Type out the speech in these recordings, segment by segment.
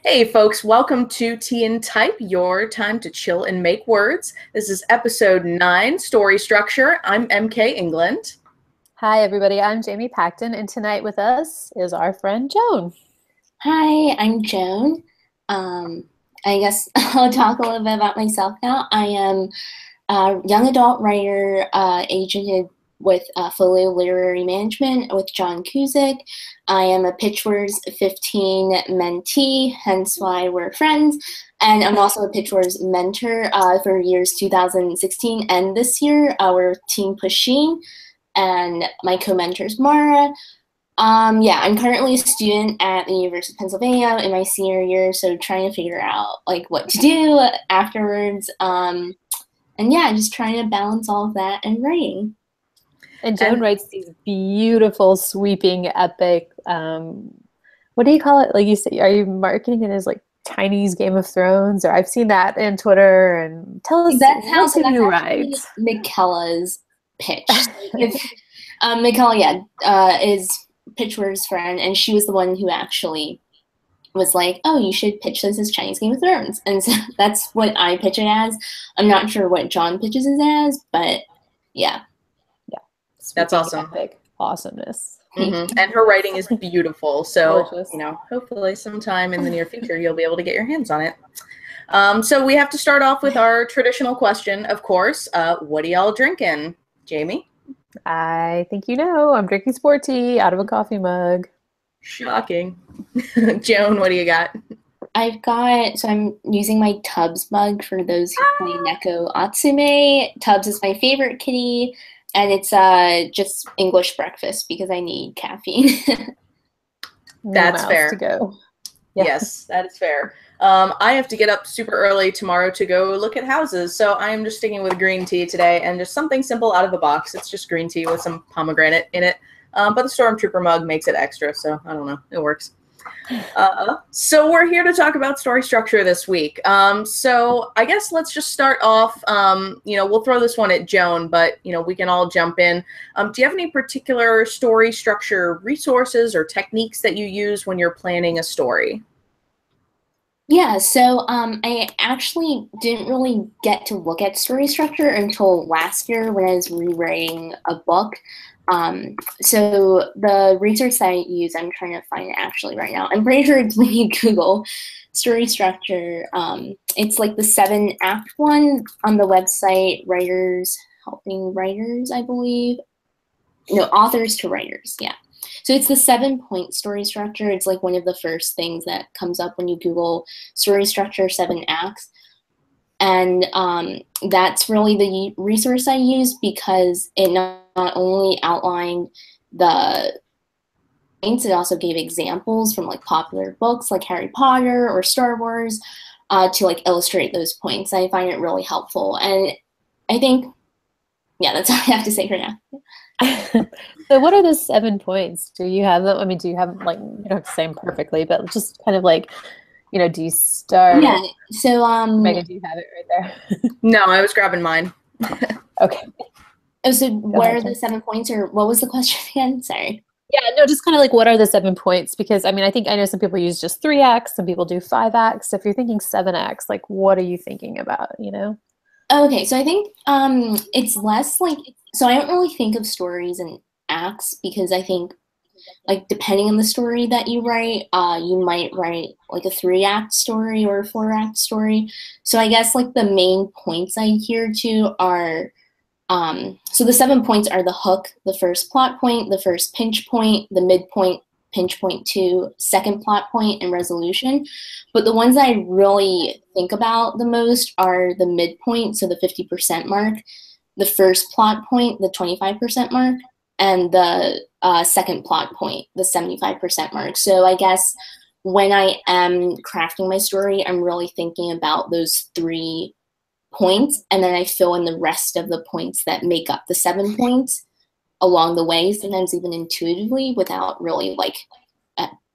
Hey folks, welcome to Tea and Type, your time to chill and make words. This is episode 9, Story Structure. I'm MK England. Hi, everybody. I'm Jamie Packton, and tonight with us is our friend Joan. Hi, I'm Joan. Um, I guess I'll talk a little bit about myself now. I am a young adult writer, agented with Folio Literary Management with John Cusick. I am a Pitchwords 15 mentee, hence why we're friends. And I'm also a Pitchwords mentor for years 2016 and this year. Our team Pusheen and my co-mentor is Mara. Yeah, I'm currently a student at the University of Pennsylvania in my senior year, so trying to figure out like what to do afterwards. And yeah, just trying to balance all of that and writing. And Joan writes these beautiful, sweeping, epic, what do you call it? Like you say, are you marketing it as like Chinese Game of Thrones? Or I've seen that in Twitter. And tell us, That's who you write? Michaela's pitch. Michaela, is Pitchwords' friend, and she was the one who actually was like, oh, you should pitch this as Chinese Game of Thrones. And so that's what I pitch it as. I'm not sure what John pitches it as, but yeah. Yeah. That's awesome. Epic awesomeness. Mm-hmm. And her writing is beautiful. So, gorgeous. Hopefully sometime in the near future, you'll be able to get your hands on it. So we have to start off with our traditional question, of course. What are y'all drinking? Jamie? I think you know. I'm drinking sport tea out of a coffee mug. Shocking. Joan, what do you got? So I'm using my Tubbs mug for those who play Neko Atsume. Tubbs is my favorite kitty, and it's just English breakfast because I need caffeine. That's fair. To go. Yeah. Yes, that is fair. I have to get up super early tomorrow to go look at houses, so I am just sticking with green tea today and just something simple out of the box. It's just green tea with some pomegranate in it, but the Stormtrooper mug makes it extra, so I don't know. It works. So we're here to talk about story structure this week. So I guess let's just start off, we'll throw this one at Joan, but, we can all jump in. Do you have any particular story structure resources or techniques that you use when you're planning a story? Yeah, so I actually didn't really get to look at story structure until last year when I was rewriting a book. So the research that I use, I'm trying to find it actually right now. I'm pretty sure it's when you Google story structure. It's like the 7-act one on the website, Writers Helping Writers, I believe. No, Authors to Writers, yeah. So it's the 7-point story structure. It's like one of the first things that comes up when you Google story structure 7 acts. And that's really the resource I use because it not only outlined the points, it also gave examples from like popular books like Harry Potter or Star Wars to like illustrate those points. I find it really helpful. And I think, yeah, that's all I have to say for now. So what are the 7 points? Do you have them? I mean, do you have like, you don't have to say them perfectly, but just kind of like, do you start? Yeah, so Megan, do you have it right there? No, I was grabbing mine. Okay. Oh, so what are the 7 points, or what was the question again? Sorry. Yeah, no, just kind of like what are the 7 points? Because I mean, I know some people use just 3 acts, some people do 5 acts. So if you're thinking 7 acts, like what are you thinking about, Okay, so I think it's less like, so I don't really think of stories in acts because I think like depending on the story that you write, you might write like a 3-act story or a 4-act story. So I guess like the main points I adhere to are, so the 7 points are the hook, the first plot point, the first pinch point, the midpoint, pinch point 2, second plot point, and resolution. But the ones I really think about the most are the midpoint, so the 50% mark, the first plot point, the 25% mark, and the second plot point, the 75% mark. So I guess when I am crafting my story, I'm really thinking about those 3 points, and then I fill in the rest of the points that make up the 7 points along the way, sometimes even intuitively without really like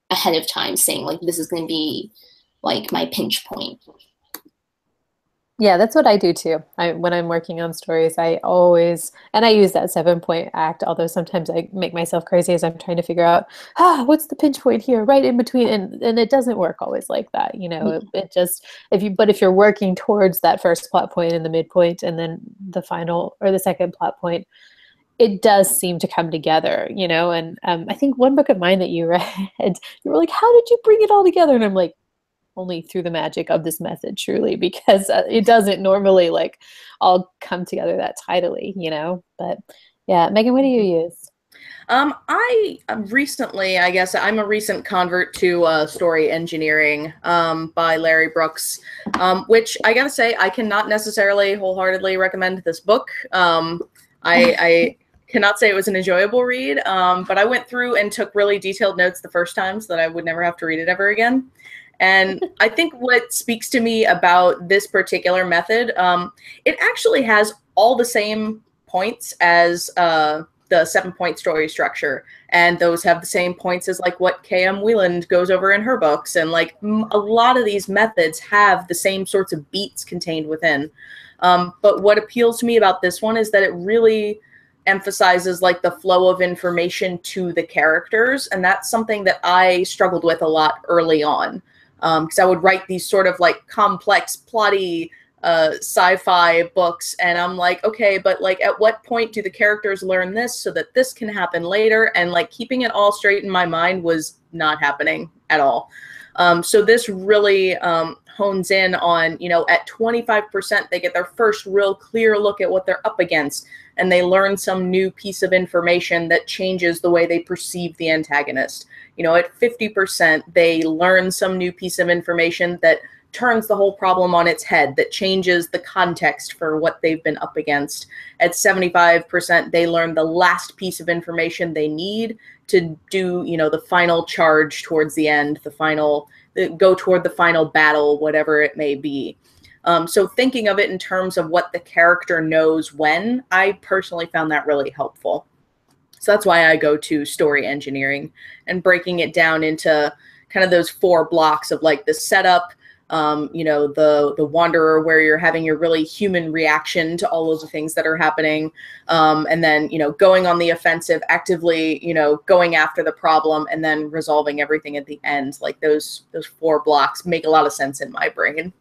ahead of time saying like this is going to be like my pinch point. Yeah, that's what I do too. When I'm working on stories, I always, and I use that 7 point act, although sometimes I make myself crazy as I'm trying to figure out, what's the pinch point here, right in between. And it doesn't work always like that. It just, if you're working towards that first plot point and the midpoint and then the final or the second plot point, it does seem to come together, and I think one book of mine that you read, you were like, how did you bring it all together? And I'm like, only through the magic of this method, truly, because it doesn't normally like all come together that tidily. But yeah, Megan, what do you use? I recently, I guess I'm a recent convert to story engineering by Larry Brooks, which I gotta say, I cannot necessarily wholeheartedly recommend this book. I cannot say it was an enjoyable read, but I went through and took really detailed notes the first time so that I would never have to read it ever again. And I think what speaks to me about this particular method, it actually has all the same points as the 7 point story structure. And those have the same points as like what K.M. Wieland goes over in her books. And like a lot of these methods have the same sorts of beats contained within. But what appeals to me about this one is that it really emphasizes like the flow of information to the characters. And that's something that I struggled with a lot early on. Because I would write these sort of like complex, plotty sci-fi books, and I'm like, okay, but like at what point do the characters learn this so that this can happen later? And like keeping it all straight in my mind was not happening at all. So this really hones in on, at 25%, they get their first real clear look at what they're up against, and they learn some new piece of information that changes the way they perceive the antagonist. At 50%, they learn some new piece of information that turns the whole problem on its head, that changes the context for what they've been up against. At 75%, they learn the last piece of information they need to do, the final charge towards the end, go toward the final battle, whatever it may be. So thinking of it in terms of what the character knows when, I personally found that really helpful. So that's why I go to story engineering and breaking it down into kind of those 4 blocks of like the setup, the wanderer, where you're having your really human reaction to all of the things that are happening. And then, going on the offensive, actively, going after the problem, and then resolving everything at the end. Like those 4 blocks make a lot of sense in my brain.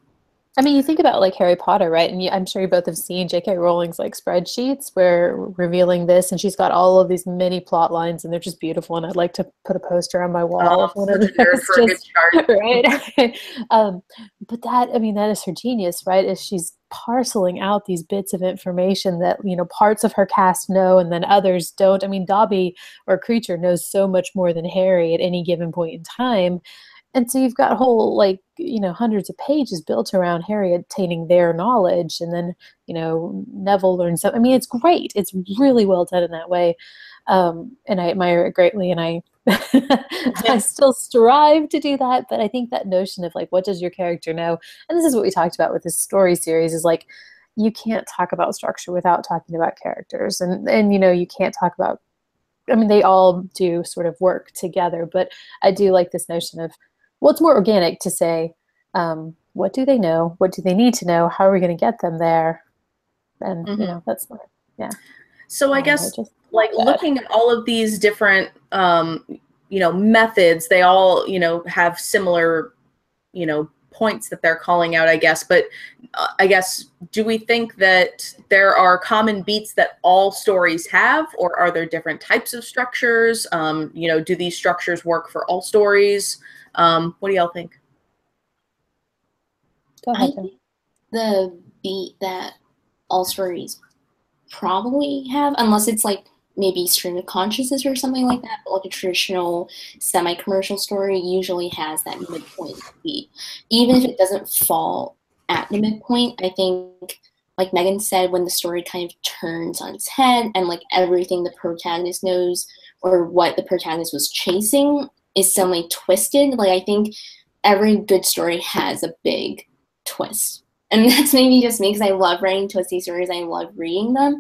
I mean, you think about like Harry Potter, right? And I'm sure you both have seen J.K. Rowling's like spreadsheets where revealing this, and she's got all of these mini plot lines, and they're just beautiful. And I'd like to put a poster on my wall of one of those. Just, right? But that is her genius, right? Is she's parceling out these bits of information that parts of her cast know, and then others don't. I mean, Dobby or Creature knows so much more than Harry at any given point in time. And so you've got whole, hundreds of pages built around Harry attaining their knowledge. And then, Neville learns something. I mean, it's great. It's really well done in that way. And I admire it greatly. And I still strive to do that. But I think that notion of what does your character know? And this is what we talked about with this story series is you can't talk about structure without talking about characters. And you can't talk about, they all do sort of work together. But I do like this notion of, well, it's more organic to say, what do they know? What do they need to know? How are we going to get them there? And, that's smart. Yeah. So I guess looking at all of these different, methods, they all, have similar, points that they're calling out, I guess. But I guess, do we think that there are common beats that all stories have, or are there different types of structures? Do these structures work for all stories? What do y'all think? Go ahead. I think the beat that all stories probably have, unless it's maybe stream of consciousness or something like that, but a traditional semi-commercial story usually has that midpoint beat. Even if it doesn't fall at the midpoint, I think, like Megan said, when the story kind of turns on its head and everything the protagonist knows or what the protagonist was chasing is suddenly twisted. I think every good story has a big twist. And that's maybe just me because I love writing twisty stories. I love reading them.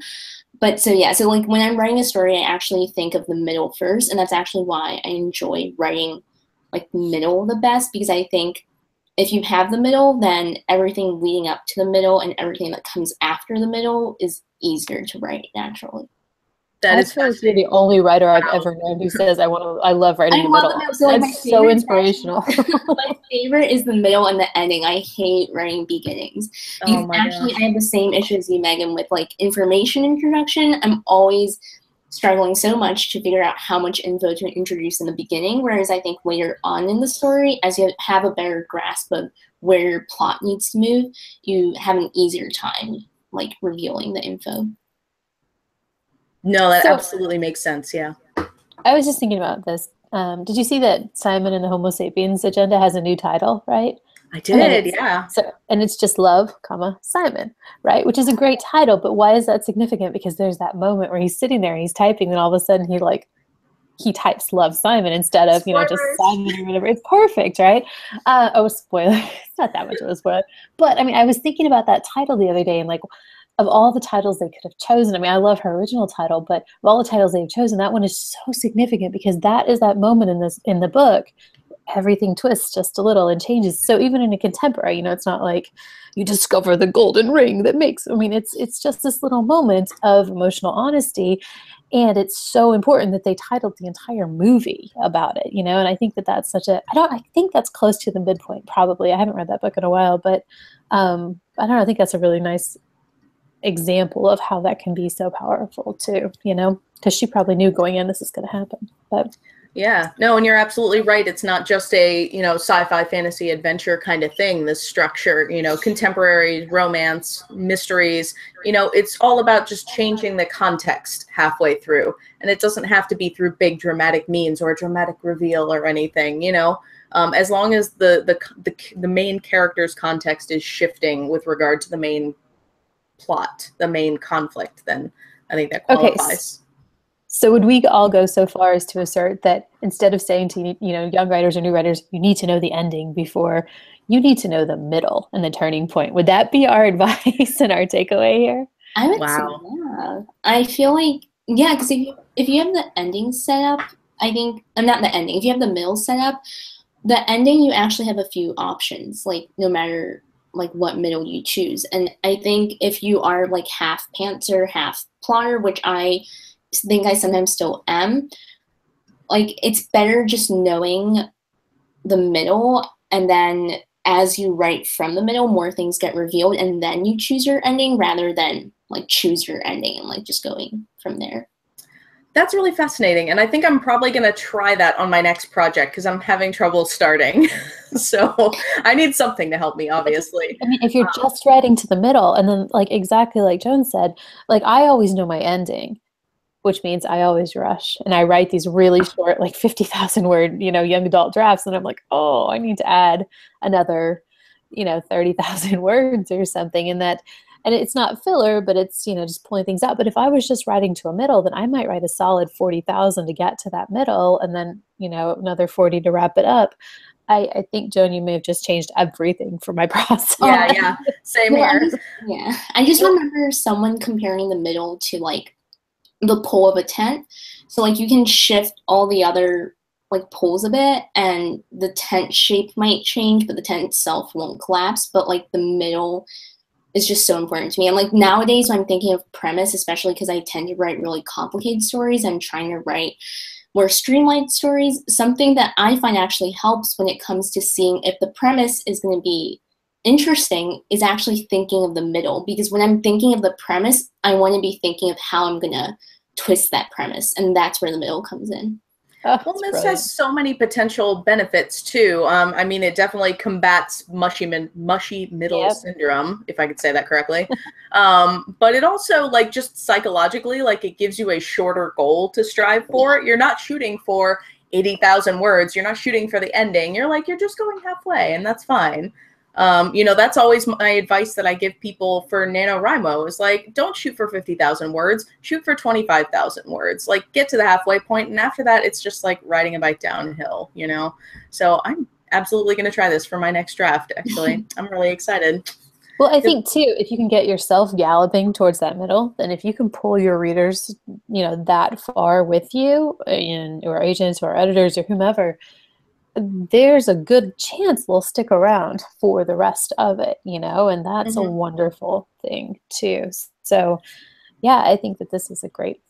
But so when I'm writing a story, I actually think of the middle first. And that's actually why I enjoy writing the middle the best, because I think if you have the middle, then everything leading up to the middle and everything that comes after the middle is easier to write naturally. That I is feel like you're the only writer I've ever known who says I love writing I the love middle. the middle. So, like, That's so inspirational. My favorite is the middle and the ending. I hate writing beginnings. Oh my Actually, gosh. I have the same issue as you, Megan, with like information introduction. I'm always struggling so much to figure out how much info to introduce in the beginning, whereas I think later on in the story, as you have a better grasp of where your plot needs to move, you have an easier time like revealing the info. No, that absolutely makes sense. Yeah. I was just thinking about this. Did you see that Simon and the Homo sapiens agenda has a new title, right? I did, yeah. And it's just love, comma, Simon, right? Which is a great title, but why is that significant? Because there's that moment where he's sitting there and he's typing, and all of a sudden he types love Simon instead of, just Simon or whatever. It's perfect, right? Spoiler. It's not that much of a spoiler. But I mean, I was thinking about that title the other day, and like, of all the titles they could have chosen, I mean, I love her original title, but of all the titles they've chosen, that one is so significant because that is that moment in the book. Everything twists just a little and changes. So even in a contemporary, it's not like you discover the golden ring that makes. I mean, it's just this little moment of emotional honesty, and it's so important that they titled the entire movie about it. And I think that that's I think that's close to the midpoint. Probably, I haven't read that book in a while, but I don't know. I think that's a really nice example of how that can be so powerful too, because she probably knew going in this is going to happen. But yeah, no, and you're absolutely right. It's not just a, sci-fi fantasy adventure kind of thing, this structure, contemporary romance, mysteries, it's all about just changing the context halfway through. And it doesn't have to be through big dramatic means or a dramatic reveal or anything, as long as the main character's context is shifting with regard to the main plot, the main conflict, then I think that qualifies. Okay, so would we all go so far as to assert that instead of saying to young writers or new writers, you need to know the ending before, you need to know the middle and the turning point? Would that be our advice and our takeaway here? I would say, yeah. I feel like, yeah, because if you have the ending set up, I think, not the ending, if you have the middle set up, the ending, you actually have a few options, like no matter like what middle you choose. And I think if you are like half pantser, half plotter, which I think I sometimes still am, like it's better just knowing the middle, and then as you write from the middle, more things get revealed, and then you choose your ending rather than like choose your ending and like just going from there. That's really fascinating, and I think I'm probably going to try that on my next project because I'm having trouble starting. So I need something to help me, obviously. I mean, if you're just writing to the middle, and then like exactly like Joan said, like I always know my ending, which means I always rush, and I write these really short, like 50,000 word, young adult drafts, and I'm like, oh, I need to add another, 30,000 words or something, and it's not filler, but it's, just pulling things out. But if I was just writing to a middle, then I might write a solid 40,000 to get to that middle, and then, another 40 to wrap it up. I think, Joan, you may have just changed everything for my process. Yeah, same here. I just remember someone comparing the middle to like the pole of a tent. So like you can shift all the other like poles a bit, and the tent shape might change, but the tent itself won't collapse. But like the middle is just so important to me. And like nowadays when I'm thinking of premise, especially because I tend to write really complicated stories, I'm trying to write more streamlined stories. Something that I find actually helps when it comes to seeing if the premise is going to be interesting is actually thinking of the middle, because when I'm thinking of the premise, I want to be thinking of how I'm going to twist that premise, and that's where the middle comes in. Well, this has so many potential benefits too. I mean, it definitely combats mushy middle syndrome, if I could say that correctly. But it also, like, just psychologically, like, it gives you a shorter goal to strive for. You're not shooting for 80,000 words. You're not shooting for the ending. You're just going halfway, and that's fine. That's always my advice that I give people for NaNoWriMo is like, don't shoot for 50,000 words, shoot for 25,000 words, like get to the halfway point. And after that, it's just like riding a bike downhill, So I'm absolutely going to try this for my next draft. Actually, I'm really excited. Well, I think too, if you can get yourself galloping towards that middle, then if you can pull your readers, that far with you, or agents or editors or whomever, there's a good chance they'll stick around for the rest of it, you know, and that's a wonderful thing too. So yeah, I think that this is a great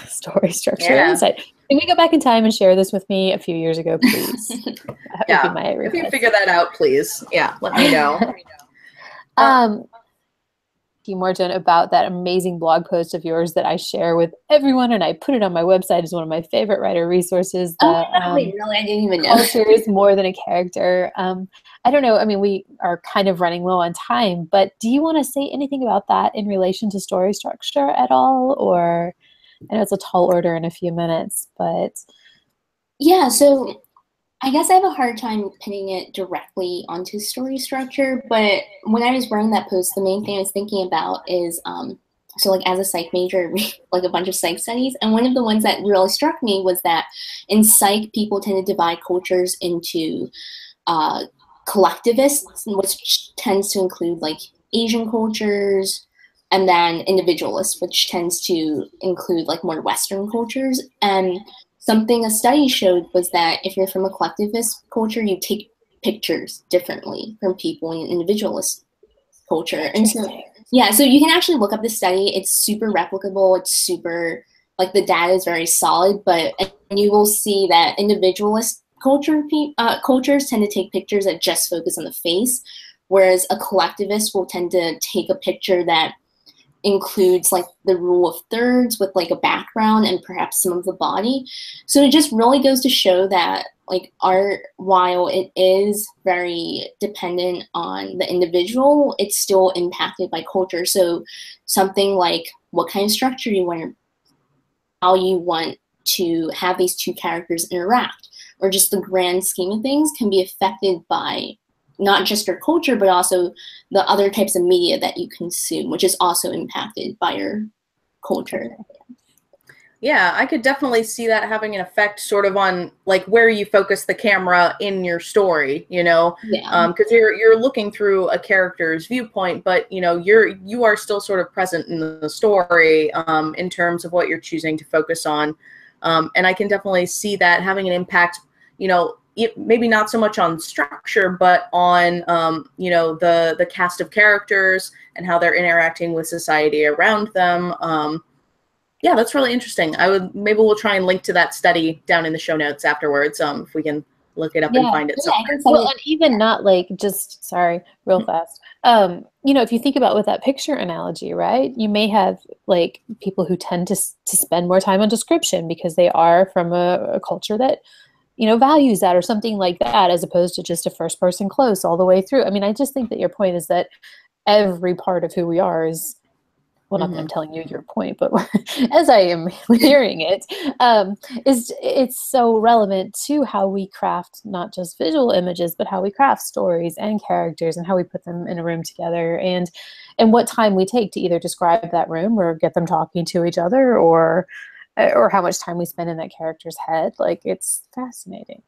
story structure insight. Can we go back in time and share this with me a few years ago, please? That would be my request. If you figure that out, please. Yeah, let me know. Few more, Jen, about that amazing blog post of yours that I share with everyone, and I put it on my website as one of my favorite writer resources. Wait, really? I didn't even know. Culture is more than a character. I don't know. I mean, we are kind of running low on time, but do you want to say anything about that in relation to story structure at all? Or I know it's a tall order in a few minutes, but yeah. So I guess I have a hard time pinning it directly onto story structure, but when I was writing that post, the main thing I was thinking about is, so like as a psych major, I read like a bunch of psych studies, and one of the ones that really struck me was that in psych, people tend to divide cultures into collectivists, which tends to include like Asian cultures, and then individualists, which tends to include like more Western cultures. And something a study showed was that if you're from a collectivist culture, you take pictures differently from people in an individualist culture. And so, yeah, so you can actually look up the study. It's super replicable. It's super, like the data is very solid, but and you will see that individualist cultures tend to take pictures that just focus on the face, whereas a collectivist will tend to take a picture that includes like the rule of thirds with like a background and perhaps some of the body. So it just really goes to show that like art, while it is very dependent on the individual, it's still impacted by culture. So something like what kind of structure you want, how you want to have these two characters interact, or just the grand scheme of things can be affected by not just your culture, but also the other types of media that you consume, which is also impacted by your culture. Yeah, I could definitely see that having an effect sort of on like where you focus the camera in your story, you know, because you're looking through a character's viewpoint, but you know, you are still sort of present in the story in terms of what you're choosing to focus on. And I can definitely see that having an impact, you know, maybe not so much on structure, but on, you know, the cast of characters and how they're interacting with society around them. Yeah, that's really interesting. Maybe we'll try and link to that study down in the show notes afterwards, if we can look it up and find it somewhere. Well, and even not like just, sorry, real fast. You know, if you think about with that picture analogy, right, you may have like people who tend to spend more time on description because they are from a culture that, you know, values that or something like that, as opposed to just a first person close all the way through. I mean, I just think that your point is that every part of who we are is, well, not that I'm telling you your point, but as I am hearing it, it's so relevant to how we craft not just visual images, but how we craft stories and characters and how we put them in a room together, and what time we take to either describe that room or get them talking to each other, or how much time we spend in that character's head. Like, it's fascinating.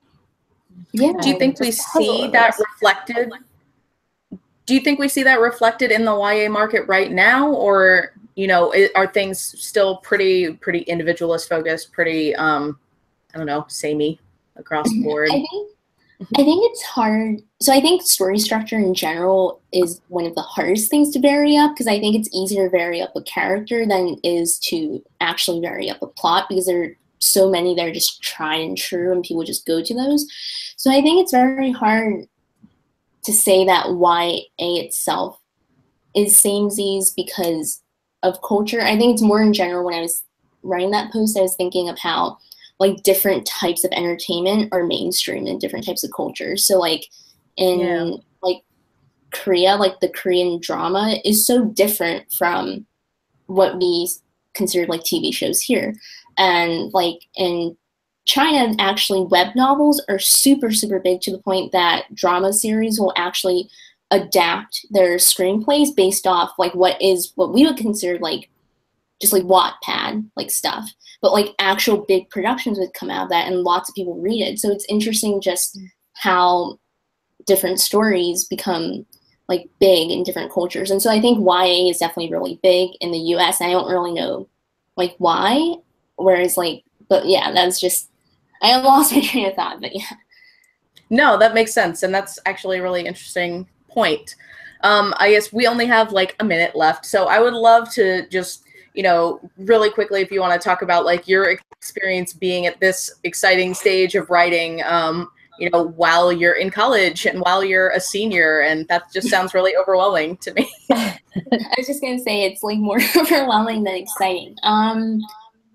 Yeah. Do you think we see that reflected? Do you think we see that reflected in the YA market right now, or, you know, are things still pretty individualist focused, pretty, I don't know, samey across the board? I think it's hard. So I think story structure in general is one of the hardest things to vary up, because I think it's easier to vary up a character than it is to actually vary up a plot, because there are so many that are just tried and true and people just go to those. So I think it's very hard to say that YA itself is samesies because of culture. I think it's more in general. When I was writing that post, I was thinking of how like different types of entertainment are mainstream in different types of cultures. So like in like Korea, like the Korean drama is so different from what we consider like TV shows here. And like in China, actually web novels are super big, to the point that drama series will actually adapt their screenplays based off like what we would consider like just like Wattpad like stuff, but like actual big productions would come out of that and lots of people read it. So it's interesting just how different stories become like big in different cultures. And so I think YA is definitely really big in the US, and I don't really know like why, whereas like, but yeah, that's just, I lost my train of thought, but yeah. No, that makes sense, and that's actually a really interesting point. I guess we only have like a minute left, so I would love to just, you know, really quickly, if you want to talk about like your experience being at this exciting stage of writing, you know, while you're in college and while you're a senior, and that just sounds really overwhelming to me. I was just gonna say it's like more overwhelming than exciting.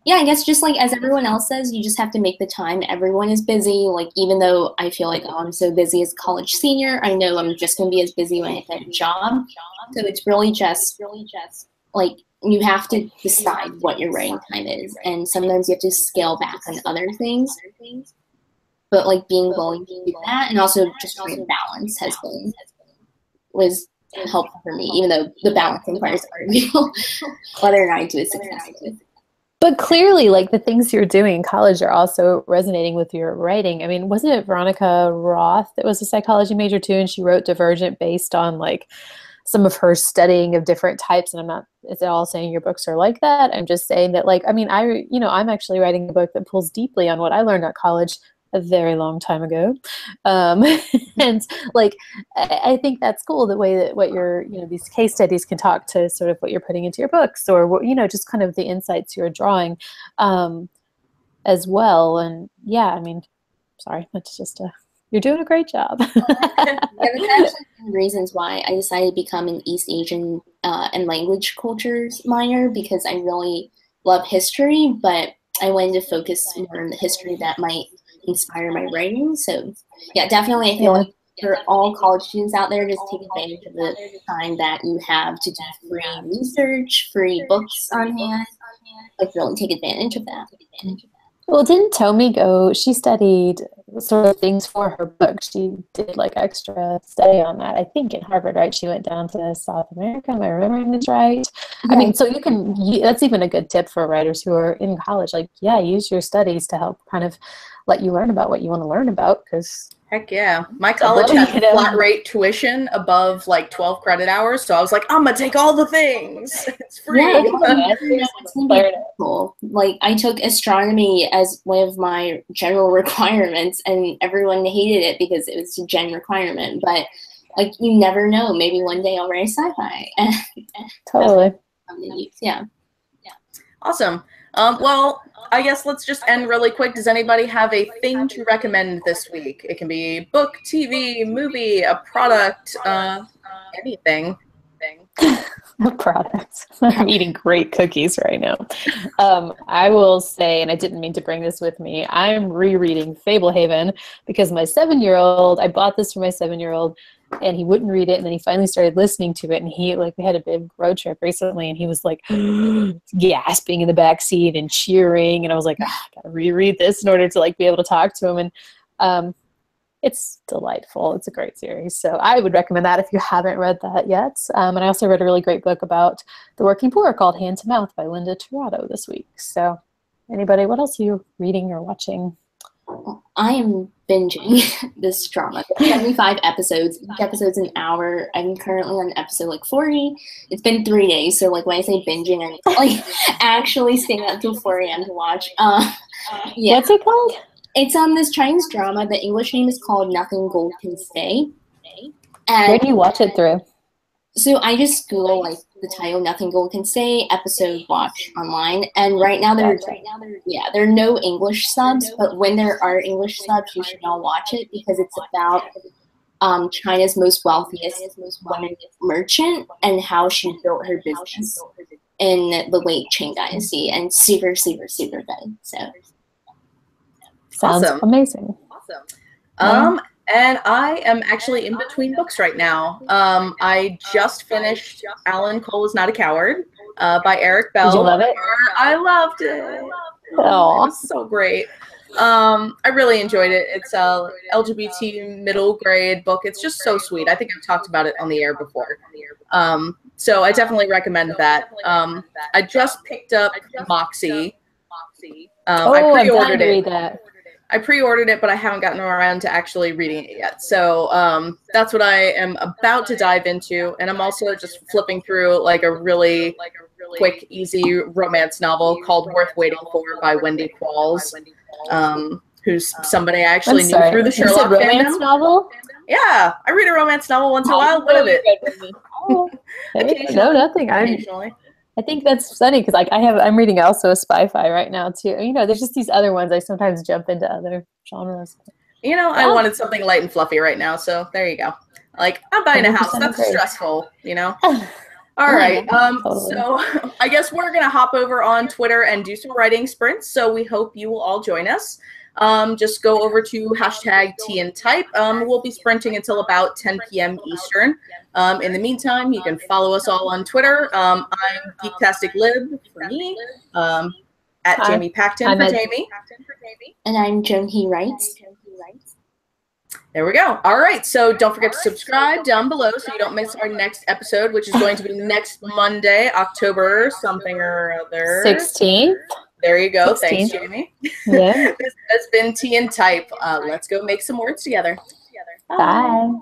Yeah, I guess just like as everyone else says, you just have to make the time. Everyone is busy. Like even though I feel like, oh, I'm so busy as a college senior, I know I'm just gonna be as busy when I get a job. So it's really just like you have to decide what your writing time is, and sometimes you have to scale back on other things. But like being willing to do that, and also just finding balance was helpful for me, even though the balancing part is argue whether or not I do it successfully. But clearly, like the things you're doing in college are also resonating with your writing. I mean, wasn't it Veronica Roth that was a psychology major too, and she wrote Divergent based on like some of her studying of different types? And I'm not at all saying your books are like that. I'm just saying that, like, I mean, I'm actually writing a book that pulls deeply on what I learned at college a very long time ago. And like, I think that's cool, the way that what your, you know, these case studies can talk to sort of what you're putting into your books, or what, you know, just kind of the insights you're drawing as well. And yeah, I mean, sorry, that's just you're doing a great job. Yeah, that's actually one of the reasons why I decided to become an East Asian and language cultures minor, because I really love history, but I wanted to focus more on the history that might inspire my writing. So yeah, definitely I feel like for all college students out there, just take advantage of the time that you have to do free research, free books on hand. Like really take advantage of that. Well, didn't Tomi go, she studied sort of things for her book. She did like extra study on that, I think in Harvard, right? She went down to South America. Am I remembering this right? Yeah. I mean, so that's even a good tip for writers who are in college. Like, yeah, use your studies to help kind of let you learn about what you want to learn about, because heck yeah. My college had flat rate tuition above like 12 credit hours, so I was like, I'm gonna take all the things. It's free. Yeah, it's gonna be cool. Like I took astronomy as one of my general requirements, and everyone hated it because it was a gen requirement. But like you never know, maybe one day I'll write sci-fi. Totally. Yeah. Awesome. Well, I guess let's just end really quick. Does anybody have a thing to recommend this week? It can be book, TV, movie, a product, anything. A product. I'm eating great cookies right now. I will say, and I didn't mean to bring this with me, I'm rereading Fablehaven because my 7-year-old, I bought this for my 7-year-old, and he wouldn't read it, and then he finally started listening to it, and we had a big road trip recently, and he was like gasping in the back seat and cheering, and I was like, I gotta reread this in order to like be able to talk to him. And it's delightful. It's a great series, so I would recommend that if you haven't read that yet. And I also read a really great book about the working poor called Hand to Mouth by Linda Tirado this week. So anybody, what else are you reading or watching? I am binging this drama. 75 episodes. Each episode's an hour. I'm currently on episode like 40. It's been 3 days, so like when I say binging, I'm like actually staying up till 4 a.m. to watch. Yeah. What's it called? It's on this Chinese drama. The English name is called Nothing Gold Can Stay. And where do you watch it through? So I just Google like the title "Nothing Gold Can Stay" episode watch online, and right now there are no English subs, but when there are English subs, you should all watch it because it's about China's most wealthiest woman merchant and how she built her business in the late Qing Dynasty, and super good. So sounds amazing. Awesome. And I am actually in between books right now. I just finished Alan Cole Is Not a Coward by Eric Bell. Did you love it? I loved it. Oh, it was so great. I really enjoyed it. It's a LGBT middle grade book. It's just so sweet. I think I've talked about it on the air before. So I definitely recommend that. I just picked up Moxie. I pre-ordered it. I pre-ordered it, but I haven't gotten around to actually reading it yet. So that's what I am about to dive into. And I'm also just flipping through like a really quick, easy romance novel called Worth Waiting For by Wendy Qualls. who's somebody I actually knew through the You said Sherlock romance fandom. novel? Yeah, I read a romance novel once in a while. What of it? Oh, okay. No, nothing. Occasionally. I think that's funny because like I'm reading also a spy-fi right now too. You know, there's just these other ones. I sometimes jump into other genres. You know, I wanted something light and fluffy right now, so there you go. Like, I'm buying a house. That's stressful, you know? All right. Totally. So I guess we're going to hop over on Twitter and do some writing sprints. So we hope you will all join us. Just go over to hashtag #TNType. We'll be sprinting until about 10 p.m. Eastern. In the meantime, you can follow us all on Twitter. I'm Geektastic Lib for me. At Jamie Pacton for Jamie. And I'm Joan He Writes. There we go. All right. So don't forget to subscribe down below so you don't miss our next episode, which is going to be next Monday, October something or other. 16th. There you go. 16th. Thanks, Jamie. Yeah. This has been TNType. Let's go make some words together. Bye.